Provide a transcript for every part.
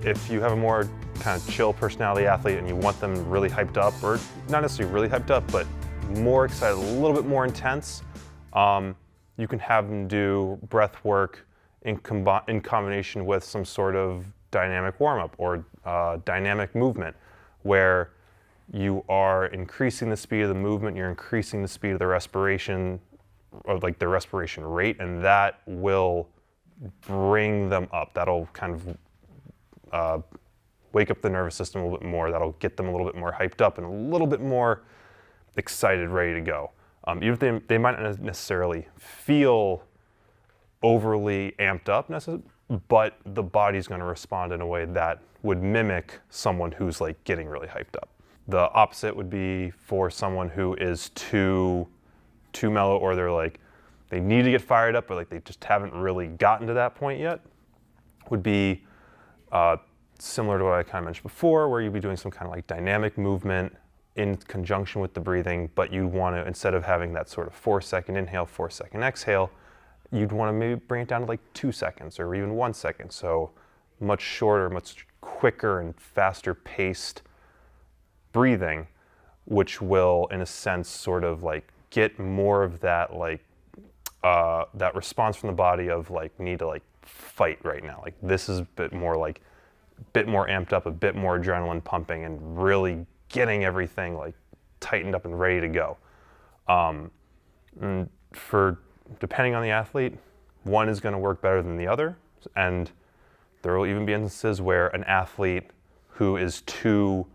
if you have a more kind of chill personality athlete and you want them really hyped up, or not necessarily really hyped up, but more excited, a little bit more intense, you can have them do breath work in combination with some sort of dynamic warm-up or dynamic movement, where you are increasing the speed of the movement, you're increasing the speed of the respiration, or like the respiration rate, and that will bring them up. That'll kind of wake up the nervous system a little bit more. That'll get them a little bit more hyped up and a little bit more excited, ready to go. Even if they might not necessarily feel overly amped up, but the body's going to respond in a way that would mimic someone who's like getting really hyped up. The opposite would be for someone who is too mellow, or they're like, they need to get fired up, but like they just haven't really gotten to that point yet, would be similar to what I kind of mentioned before, where you'd be doing some kind of like dynamic movement in conjunction with the breathing, but you'd want to, instead of having that sort of 4-second inhale, 4-second exhale, you'd want to maybe bring it down to like 2 seconds or even 1 second. So much shorter, much quicker and faster paced breathing, which will, in a sense, sort of like get more of that like that response from the body of like, need to like fight right now. Like this is a bit more amped up, a bit more adrenaline pumping, and really getting everything like tightened up and ready to go. And for depending on the athlete, one is going to work better than the other, and there will even be instances where an athlete who is too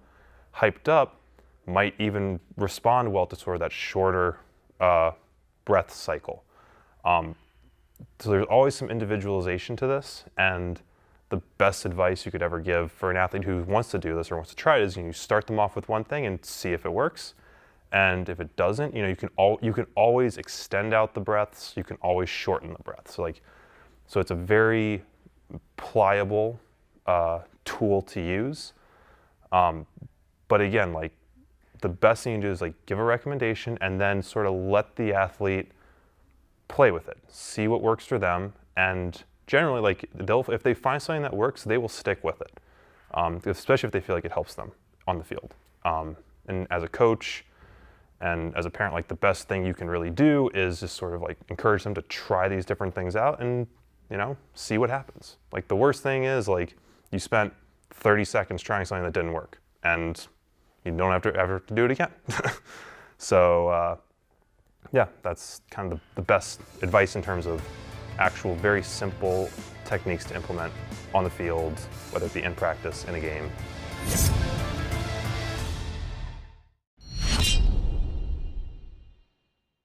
hyped up might even respond well to sort of that shorter breath cycle. So there's always some individualization to this, and the best advice you could ever give for an athlete who wants to do this or wants to try it is, you start them off with one thing and see if it works. And if it doesn't, you can always extend out the breaths. You can always shorten the breath. So it's a very pliable tool to use. But again, like the best thing you do is like give a recommendation and then sort of let the athlete play with it, see what works for them, and generally, like if they find something that works, they will stick with it, especially if they feel like it helps them on the field. And as a coach and as a parent, like the best thing you can really do is just sort of like encourage them to try these different things out and see what happens. Like the worst thing is like you spent 30 seconds trying something that didn't work, and you don't have to ever do it again. So yeah, that's kind of the best advice in terms of actual very simple techniques to implement on the field, whether it be in practice, in a game,